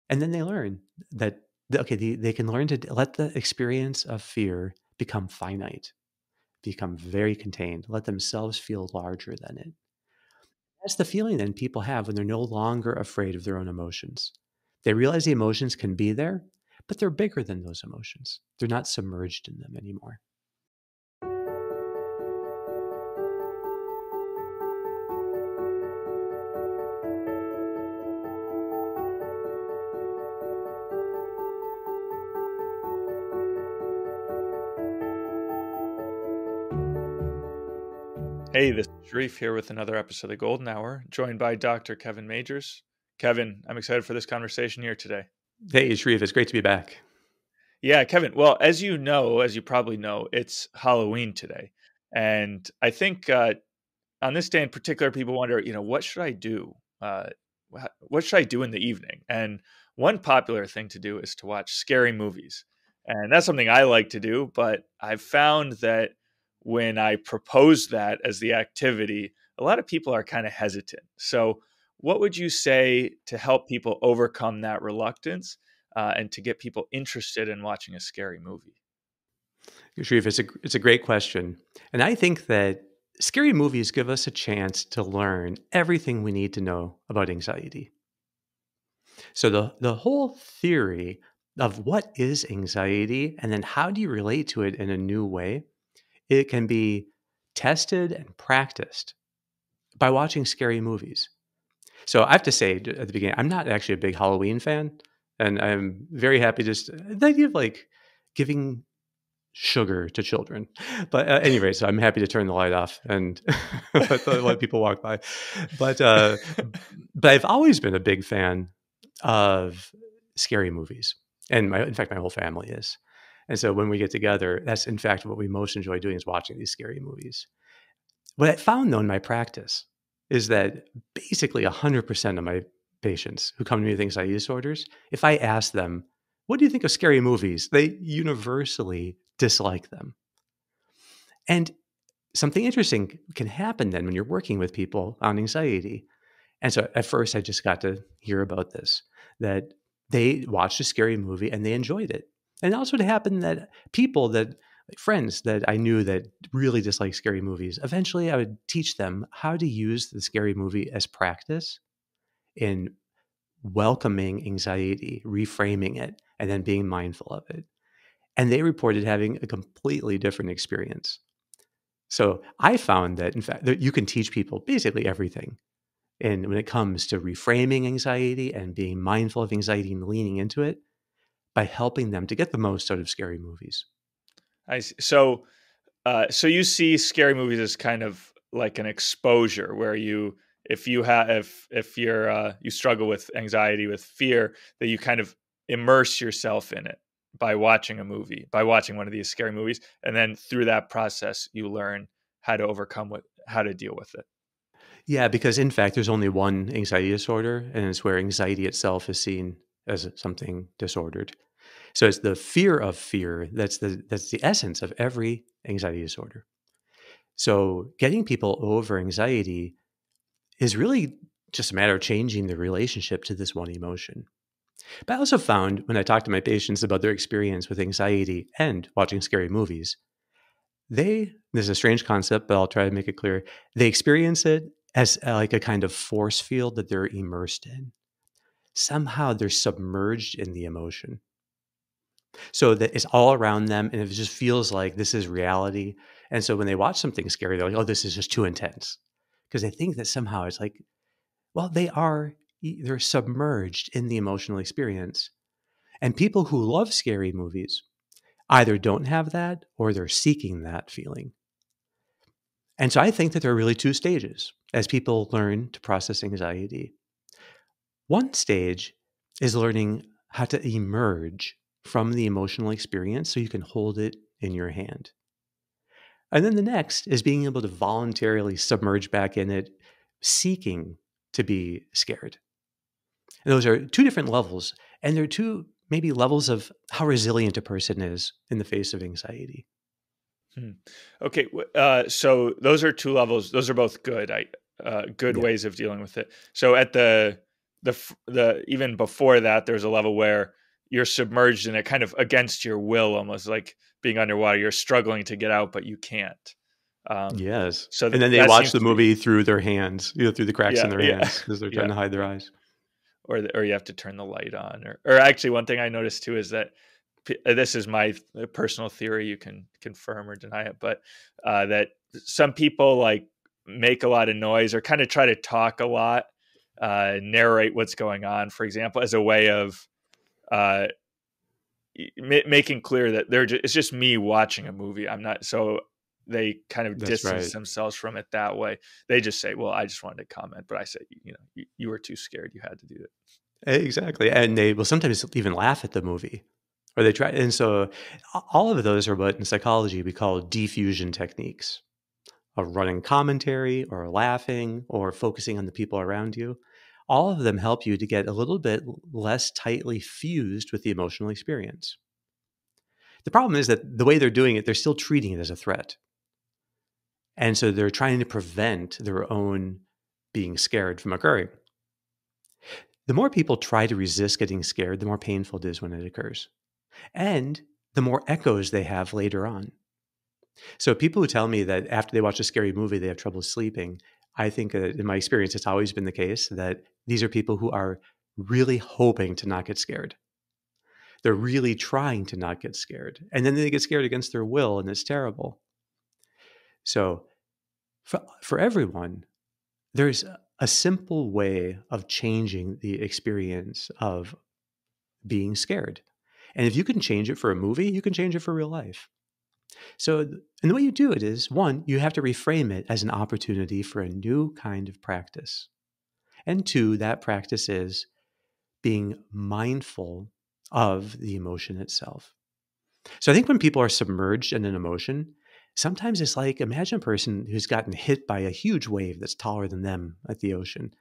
And then they learn that, okay, they can learn to let the experience of fear become finite, become very contained, let themselves feel larger than it. That's the feeling then people have when they're no longer afraid of their own emotions. They realize the emotions can be there, but they're bigger than those emotions. They're not submerged in them anymore. Hey, this is Sharif here with another episode of the Golden Hour, joined by Dr. Kevin Majors. Kevin, I'm excited for this conversation here today. Hey, Sharif, it's great to be back. Yeah, Kevin. Well, as you know, as you probably know, it's Halloween today. And I think on this day in particular, people wonder, what should I do? What should I do in the evening? And one popular thing to do is to watch scary movies. And that's something I like to do, but I've found that when I propose that as the activity, a lot of people are kind of hesitant. So, what would you say to help people overcome that reluctance and to get people interested in watching a scary movie? Sharif, it's a great question. And I think that scary movies give us a chance to learn everything we need to know about anxiety. So the whole theory of what is anxiety and then how do you relate to it in a new way, it can be tested and practiced by watching scary movies. So I have to say at the beginning, I'm not actually a big Halloween fan, and I'm very happy just the idea of like giving sugar to children. But anyway, so I'm happy to turn the light off and let people walk by. But but I've always been a big fan of scary movies, and in fact, my whole family is. And so when we get together, that's in fact what we most enjoy doing is watching these scary movies. What I found though in my practice is that basically 100% of my patients who come to me with anxiety disorders, if I ask them, what do you think of scary movies? They universally dislike them. And something interesting can happen then when you're working with people on anxiety. And so at first, I just got to hear about this that they watched a scary movie and they enjoyed it. And also, it happened that people that, like friends that I knew that really dislike scary movies, eventually I would teach them how to use the scary movie as practice in welcoming anxiety, reframing it, and then being mindful of it. And they reported having a completely different experience. So I found that, in fact, that you can teach people basically everything. And when it comes to reframing anxiety and being mindful of anxiety and leaning into it by helping them to get the most out of scary movies. I see. So you see scary movies as kind of like an exposure where if you have, if you're, you struggle with anxiety, with fear, that you kind of immerse yourself in it by watching a movie, by watching one of these scary movies. And then through that process, you learn how to how to deal with it. Yeah, because in fact, there's only one anxiety disorder, and it's where anxiety itself is seen as something disordered. So it's the fear of fear that's the essence of every anxiety disorder. So getting people over anxiety is really just a matter of changing the relationship to this one emotion. But I also found when I talk to my patients about their experience with anxiety and watching scary movies, this is a strange concept, but I'll try to make it clear. They experience it as like a kind of force field that they're immersed in. Somehow they're submerged in the emotion. So that it's all around them and it just feels like this is reality. And so when they watch something scary, they're like, oh, this is just too intense. Because they think that somehow it's like, well, they're submerged in the emotional experience. And people who love scary movies either don't have that or they're seeking that feeling. And so I think that there are really two stages as people learn to process anxiety. One stage is learning how to emerge from the emotional experience so you can hold it in your hand. And then the next is being able to voluntarily submerge back in it, seeking to be scared. And those are two different levels. And they're two maybe levels of how resilient a person is in the face of anxiety. Hmm. Okay, so those are two levels. Those are both good. Good Yeah. ways of dealing with it. So at the the even before that, there's a level where you're submerged in it, kind of against your will, almost like being underwater. You're struggling to get out, but you can't. Um, Yes. so And then they that watch seems the to be, movie through their hands, through the cracks in yeah, their yeah, hands as they're trying yeah. to hide their eyes. Or you have to turn the light on, or actually, one thing I noticed too is that this is my personal theory. You can confirm or deny it, but that some people like make a lot of noise or kind of try to talk a lot, narrate what's going on, for example, as a way of uh, making clear that it's just me watching a movie. I'm not. So they kind of That's distance right. themselves from it that way. They just say, "Well, I just wanted to comment," but I say, you were too scared. You had to do it. Exactly. And they will sometimes even laugh at the movie or they try. And so all of those are what in psychology we call diffusion techniques of running commentary or laughing or focusing on the people around you. All of them help you to get a little bit less tightly fused with the emotional experience. The problem is that the way they're doing it, they're still treating it as a threat. And so they're trying to prevent their own being scared from occurring. The more people try to resist getting scared, the more painful it is when it occurs. And the more echoes they have later on. So people who tell me that after they watch a scary movie, they have trouble sleeping, I think in my experience, it's always been the case that these are people who are really hoping to not get scared. They're really trying to not get scared. And then they get scared against their will, and it's terrible. So for everyone, there's a simple way of changing the experience of being scared. And if you can change it for a movie, you can change it for real life. So, and the way you do it is one, you have to reframe it as an opportunity for a new kind of practice. And two, that practice is being mindful of the emotion itself. So I think when people are submerged in an emotion, sometimes it's like imagine a person who's gotten hit by a huge wave that's taller than them at the ocean,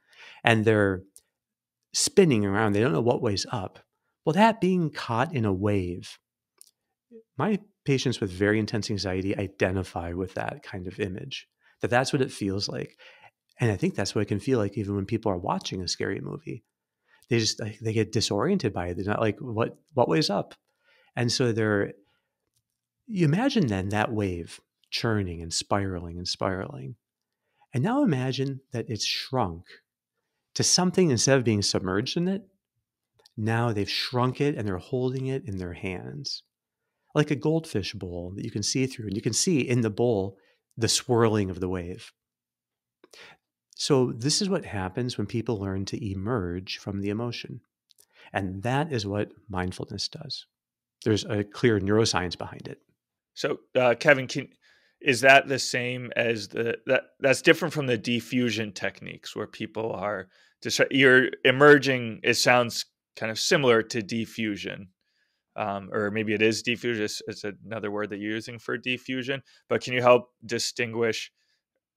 and they're spinning around. They don't know what way's up. Well, that being caught in a wave, my patients with very intense anxiety identify with that kind of image, that's what it feels like. And I think that's what it can feel like even when people are watching a scary movie. They just like, they get disoriented by it. They're not like, what way's up? And so you imagine then that wave churning and spiraling and spiraling. And now imagine that it's shrunk to something instead of being submerged in it. Now they've shrunk it and they're holding it in their hands like a goldfish bowl that you can see through. And you can see in the bowl the swirling of the wave. So, this is what happens when people learn to emerge from the emotion. And that is what mindfulness does. There's a clear neuroscience behind it. So, Kevin, is that the same as that's different from the diffusion techniques where people are just you're emerging? It sounds kind of similar to diffusion, or maybe it is diffusion. It's another word that you're using for diffusion. But can you help distinguish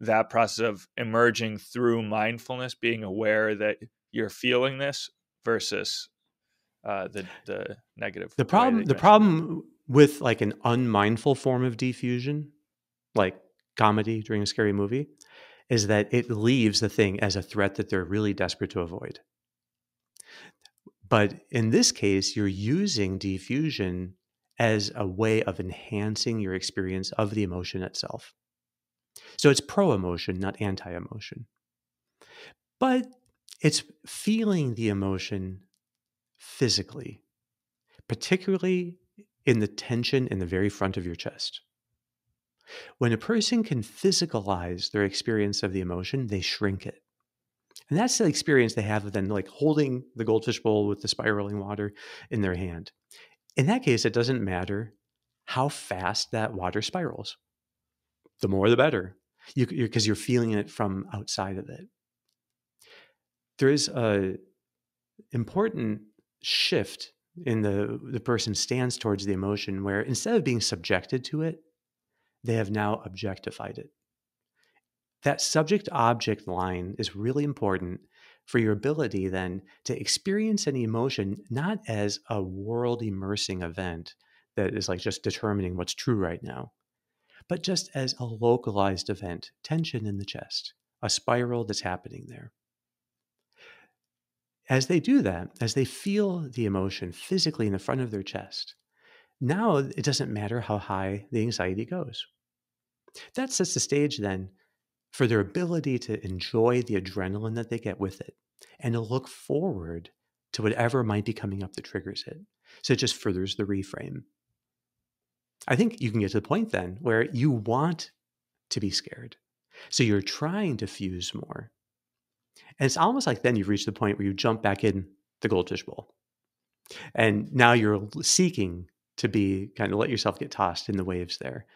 that process of emerging through mindfulness, being aware that you're feeling this versus the negative The way problem, that you the mentioned? problem with like an unmindful form of diffusion, like comedy during a scary movie, is that it leaves the thing as a threat that they're really desperate to avoid. But in this case, you're using diffusion as a way of enhancing your experience of the emotion itself. So it's pro emotion, not anti emotion. But it's feeling the emotion physically, particularly in the tension in the very front of your chest. When a person can physicalize their experience of the emotion, they shrink it. And that's the experience they have of then like holding the goldfish bowl with the spiraling water in their hand. In that case, it doesn't matter how fast that water spirals. The more, the better, because you're feeling it from outside of it. There is a important shift in the person's stance towards the emotion where instead of being subjected to it, they have now objectified it. That subject object line is really important for your ability then to experience any emotion not as a world immersing event that is like just determining what's true right now, but just as a localized event, tension in the chest, a spiral that's happening there. As they do that, as they feel the emotion physically in the front of their chest, now it doesn't matter how high the anxiety goes. That sets the stage then for their ability to enjoy the adrenaline that they get with it and to look forward to whatever might be coming up that triggers it. So it just furthers the reframe. I think you can get to the point then where you want to be scared. So you're trying to fuse more. And it's almost like then you've reached the point where you jump back in the goldfish bowl. And now you're seeking to be kind of let yourself get tossed in the waves there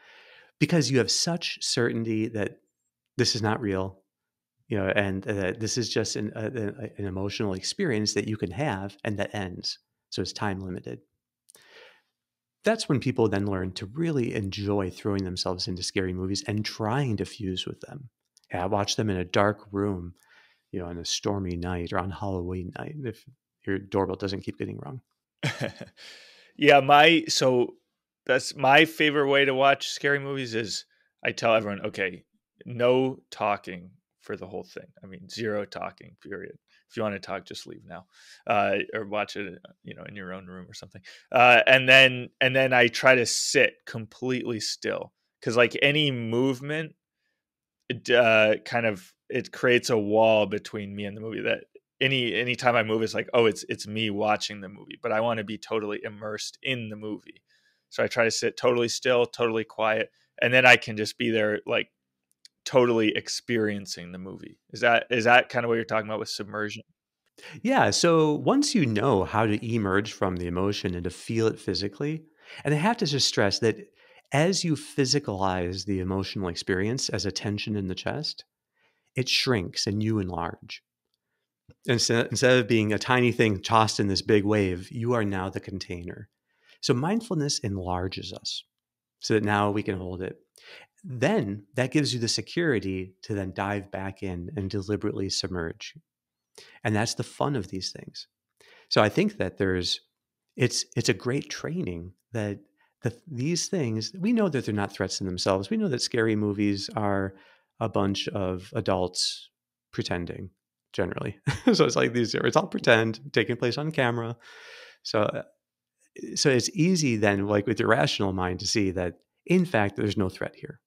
because you have such certainty that this is not real, and this is just an emotional experience that you can have and that ends. So it's time limited. That's when people then learn to really enjoy throwing themselves into scary movies and trying to fuse with them. Yeah, watch them in a dark room, on a stormy night or on Halloween night if your doorbell doesn't keep getting rung. Yeah, so that's my favorite way to watch scary movies is I tell everyone, okay, no talking for the whole thing. I mean, zero talking, period. If you want to talk, just leave now, or watch it, in your own room or something. And then I try to sit completely still because like any movement, it creates a wall between me and the movie that anytime I move, it's like, oh, it's me watching the movie, but I want to be totally immersed in the movie. So I try to sit totally still, totally quiet, and then I can just be there, like totally experiencing the movie. Is that kind of what you're talking about with submersion? Yeah. So once you know how to emerge from the emotion and to feel it physically, and I have to just stress that as you physicalize the emotional experience as a tension in the chest, it shrinks and you enlarge. Instead of being a tiny thing tossed in this big wave, you are now the container. So mindfulness enlarges us so that now we can hold it. Then that gives you the security to then dive back in and deliberately submerge. And that's the fun of these things. So I think that it's a great training that these things, we know that they're not threats in themselves. We know that scary movies are a bunch of adults pretending generally. So it's like it's all pretend taking place on camera. So so it's easy then, like with your rational mind, to see that in fact there's no threat here,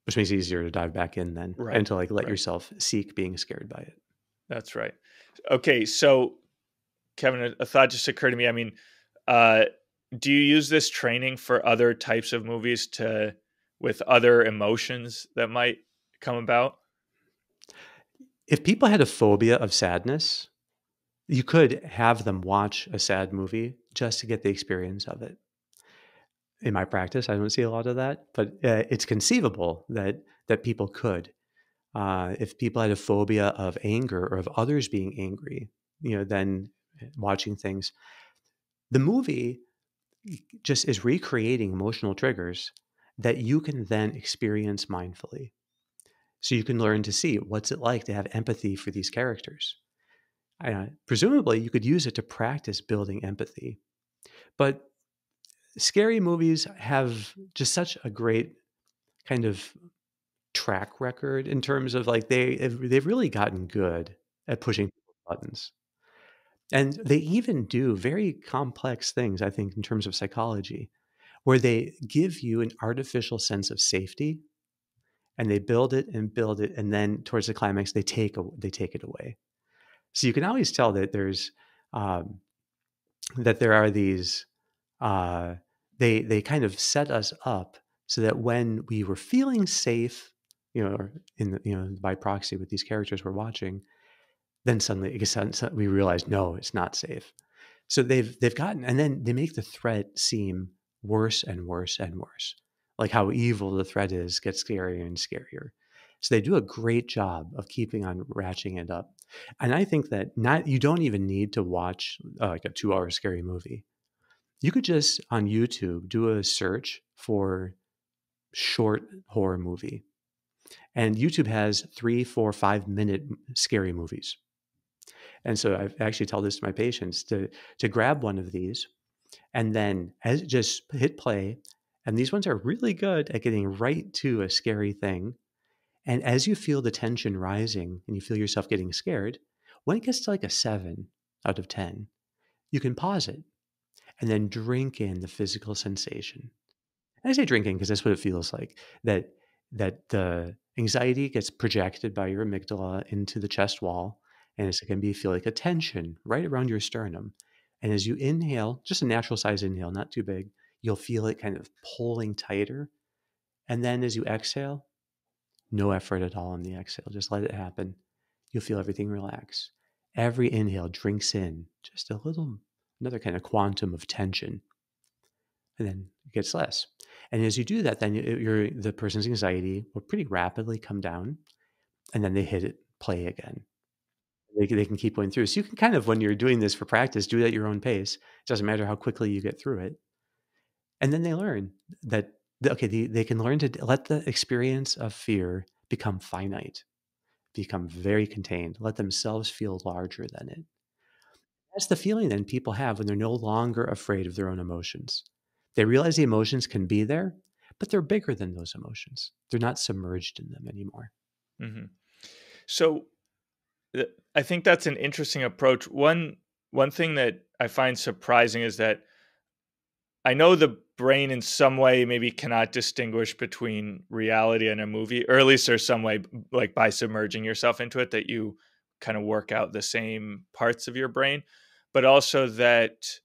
which makes it easier to dive back in then Right, and to like let right. yourself seek being scared by it. That's right. Okay, so Kevin, a thought just occurred to me. I mean, uh, do you use this training for other types of movies with other emotions that might come about? If people had a phobia of sadness, you could have them watch a sad movie just to get the experience of it. In my practice, I don't see a lot of that, but it's conceivable that people could. If people had a phobia of anger or of others being angry, then watching things, the movie just is recreating emotional triggers that you can then experience mindfully. So you can learn to see what's it like to have empathy for these characters. Presumably, you could use it to practice building empathy. But scary movies have just such a great kind of track record in terms of like they've really gotten good at pushing buttons. And they even do very complex things, I think, in terms of psychology, where they give you an artificial sense of safety and they build it, and then towards the climax, they take it away. So you can always tell that um, there are these uh, they kind of set us up so that when we were feeling safe, or by proxy with these characters we're watching, then suddenly we realize no, it's not safe. So they've gotten, and then they make the threat seem worse and worse and worse. Like how evil the threat is gets scarier and scarier. So they do a great job of keeping on ratcheting it up. And I think that not you don't even need to watch like a 2 hour scary movie. You could just on YouTube do a search for short horror movie. And YouTube has 3, 4, 5 minute scary movies. And so I actually tell this to my patients to grab one of these and then just hit play. And these ones are really good at getting right to a scary thing. And as you feel the tension rising and you feel yourself getting scared, When it gets to like a 7 out of 10, you can pause it and then drink in the physical sensation. And I say drinking because that's what it feels like. That the anxiety gets projected by your amygdala into the chest wall, and it's going to be feel like a tension right around your sternum. And as you inhale, just a natural size inhale, not too big, you'll feel it kind of pulling tighter. And then as you exhale, no effort at all on the exhale, just let it happen. You'll feel everything relax. Every inhale drinks in just a little, another kind of quantum of tension, and then it gets less. And as you do that, then the person's anxiety will pretty rapidly come down, and then they hit it play again. They can keep going through. So you can kind of, when you're doing this for practice, do it at your own pace. It doesn't matter how quickly you get through it. And then they learn that, okay, they can learn to let the experience of fear become finite, become very contained, let themselves feel larger than it. That's the feeling then people have when they're no longer afraid of their own emotions. They realize the emotions can be there, but they're bigger than those emotions. They're not submerged in them anymore. Mhm. So, I think that's an interesting approach. One thing that I find surprising is that I know the brain in some way maybe cannot distinguish between reality and a movie, or at least there's some way, like by submerging yourself into it, that you kind of work out the same parts of your brain. But also that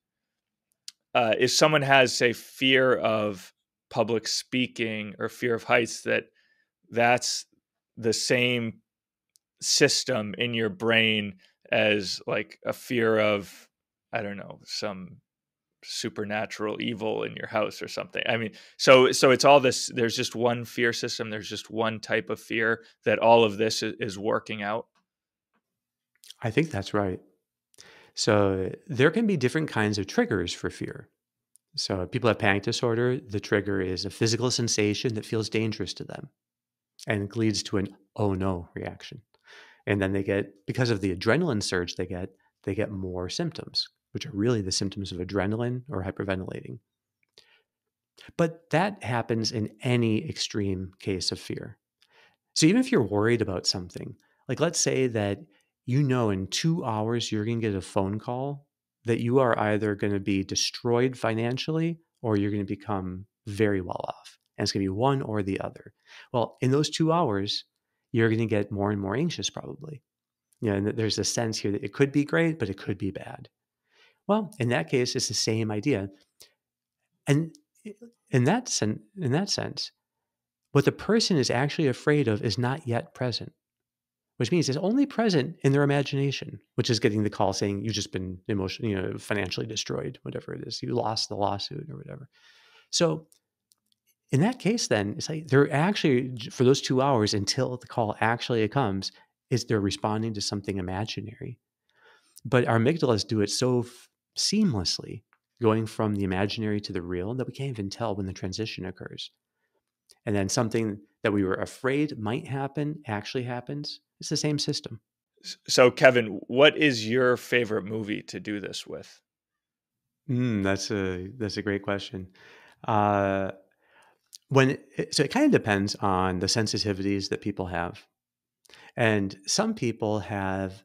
if someone has, say, fear of public speaking or fear of heights, that's the same system in your brain as like a fear of, I don't know, some supernatural evil in your house or something. I mean, so it's all this, there's just one fear system, there's just one type of fear that all of this is working out. I think that's right. So there can be different kinds of triggers for fear. So people have panic disorder. The trigger is a physical sensation that feels dangerous to them and leads to an oh no reaction. And then they get, because of the adrenaline surge they get more symptoms, which are really the symptoms of adrenaline or hyperventilating. But that happens in any extreme case of fear. So even if you're worried about something, like let's say that you know in 2 hours you're going to get a phone call that you are either going to be destroyed financially or you're going to become very well off. And it's going to be one or the other. Well, in those 2 hours, you're going to get more and more anxious probably. You know, and there's a sense here that it could be great, but it could be bad. Well, in that case, it's the same idea. And in that sense, what the person is actually afraid of is not yet present, which means it's only present in their imagination, which is getting the call saying you've just been emotionally, financially destroyed, whatever it is, you lost the lawsuit or whatever. So in that case, then it's like they're actually for those 2 hours until the call actually comes, is they're responding to something imaginary. But our amygdalas do it so seamlessly, going from the imaginary to the real, that we can't even tell when the transition occurs. And then something that we were afraid might happen actually happens. It's the same system. So, Kevin, what is your favorite movie to do this with? That's a great question. Uh, so it kind of depends on the sensitivities that people have, and some people have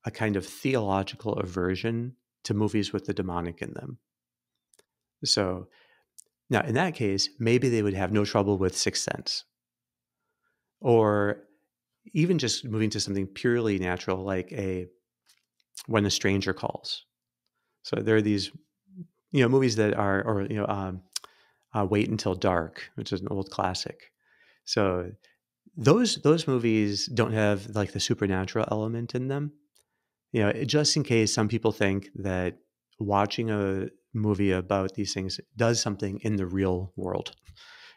a kind of theological aversion to movies with the demonic in them. So now, in that case, maybe they would have no trouble with Sixth Sense, or even just moving to something purely natural, like a When a Stranger Calls. So there are these, movies that are, or Wait Until Dark, which is an old classic. So those movies don't have like the supernatural element in them. Just in case some people think that watching a movie about these things does something in the real world,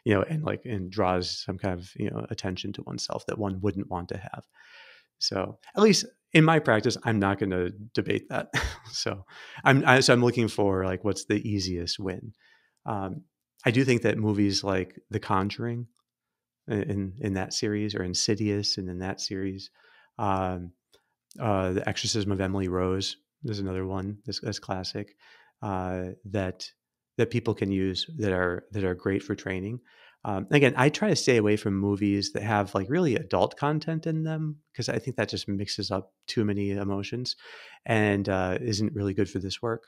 and draws some kind of attention to oneself that one wouldn't want to have. So at least in my practice, I'm not going to debate that. So I'm looking for like what's the easiest win. Um, I do think that movies like The Conjuring in that series, or Insidious and in that series, um, The Exorcism of Emily Rose is another one that's classic, that people can use that are great for training. Again, I try to stay away from movies that have like really adult content in them because I think that just mixes up too many emotions and isn't really good for this work.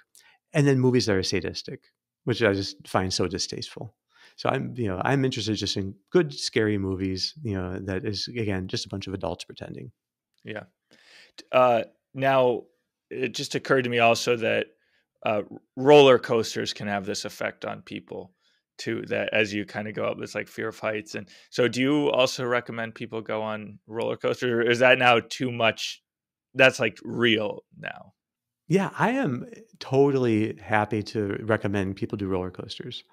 And then movies that are sadistic, which I just find so distasteful. So I'm interested just in good scary movies, that is again just a bunch of adults pretending. Yeah. Now, it just occurred to me also that roller coasters can have this effect on people too. That as you kind of go up, it's like fear of heights. And so, do you also recommend people go on roller coasters, or is that now too much? That's like real now. Yeah, I am totally happy to recommend people do roller coasters.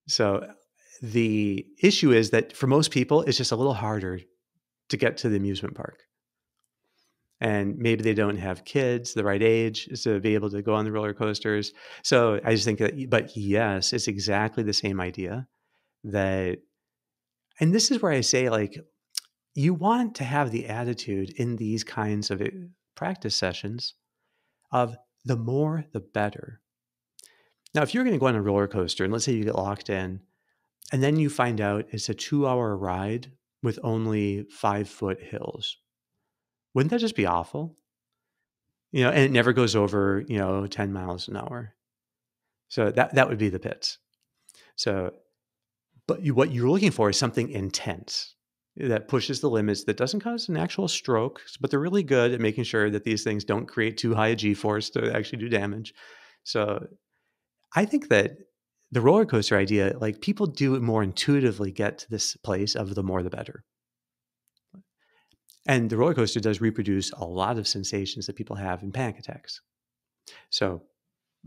So the issue is that for most people, it's just a little harder to get to the amusement park. And maybe they don't have kids the right age to be able to go on the roller coasters. So I just think that, but yes, it's exactly the same idea that, and this is where I say, like, you want to have the attitude in these kinds of practice sessions of the more, the better. Now, if you're going to go on a roller coaster and let's say you get locked in and then you find out it's a 2 hour ride with only 5 foot hills, wouldn't that just be awful? And it never goes over, 10 miles an hour. So that would be the pits. So, but what you're looking for is something intense that pushes the limits that doesn't cause an actual stroke, but they're really good at making sure that these things don't create too high a G-force to actually do damage. So I think that the roller coaster idea, like people do more intuitively get to this place of the more the better. And the roller coaster does reproduce a lot of sensations that people have in panic attacks. So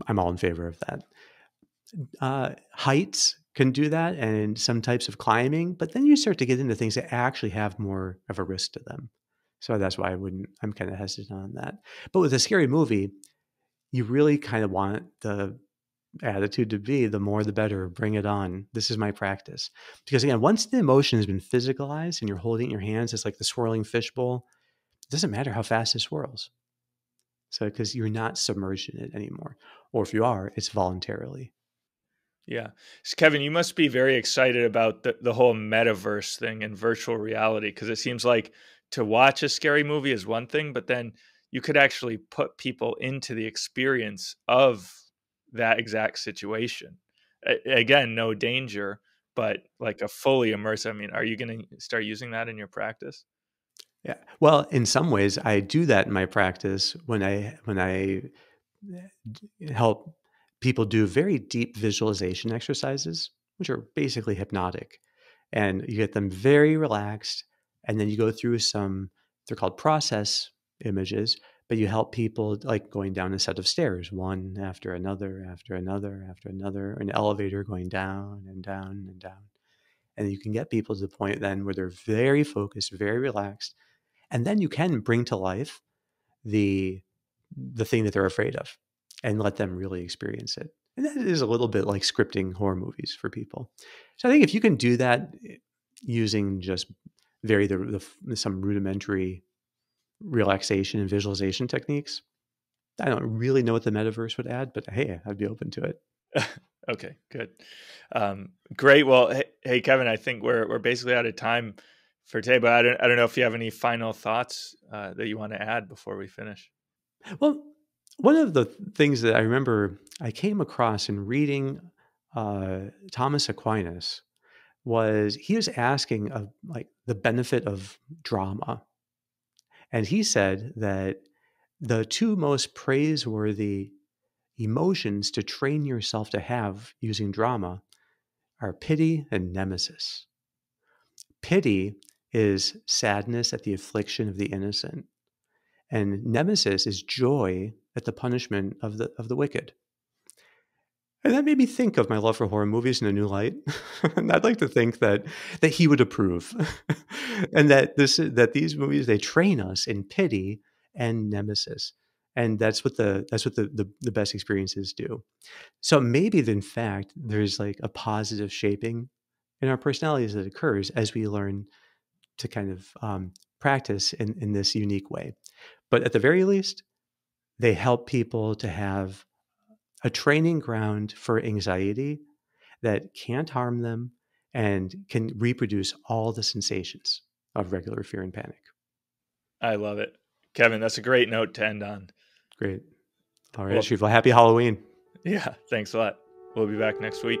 I'm all in favor of that. Heights can do that and some types of climbing, but then you start to get into things that actually have more of a risk to them. So that's why I'm kind of hesitant on that. But with a scary movie, you really kind of want the attitude to be the more the better, bring it on. This is my practice. Because again, once the emotion has been physicalized and you're holding it in your hands, it's like the swirling fishbowl. It doesn't matter how fast it swirls. So because you're not submerged in it anymore. Or if you are, it's voluntarily. Yeah. So Kevin, you must be very excited about the whole metaverse thing and virtual reality because it seems like to watch a scary movie is one thing, but then you could actually put people into the experience of that exact situation. Again, no danger, but like a fully immersive. I mean, are you going to start using that in your practice? Yeah. Well, in some ways, I do that in my practice when I help people do very deep visualization exercises, which are basically hypnotic. And you get them very relaxed. And then you go through some, they're called process images, but you help people like going down a set of stairs, one after another, after another, after another, an elevator going down and down and down. And you can get people to the point then where they're very focused, very relaxed. And then you can bring to life the the thing that they're afraid of and let them really experience it. And that is a little bit like scripting horror movies for people. So I think if you can do that using just some rudimentary relaxation and visualization techniques, I don't really know what the metaverse would add, but hey, I'd be open to it. Okay, good. Great. Well, hey, Kevin, I think we're basically out of time for today, but I don't know if you have any final thoughts that you want to add before we finish. Well, one of the things that I remember I came across in reading Thomas Aquinas was he was asking of like the benefit of drama. And he said that the two most praiseworthy emotions to train yourself to have using drama are pity and nemesis. Pity is sadness at the affliction of the innocent, and nemesis is joy at the punishment of the wicked. And that made me think of my love for horror movies in a new light. And I'd like to think that he would approve. And that these movies they train us in pity and nemesis. And that's what the best experiences do. So maybe in fact there's like a positive shaping in our personalities that occurs as we learn to kind of practice in this unique way. But at the very least, they help people to have a training ground for anxiety that can't harm them and can reproduce all the sensations of regular fear and panic. I love it. Kevin, that's a great note to end on. Great. All right, Well, Shiva. Happy Halloween. yeah, thanks a lot. We'll be back next week.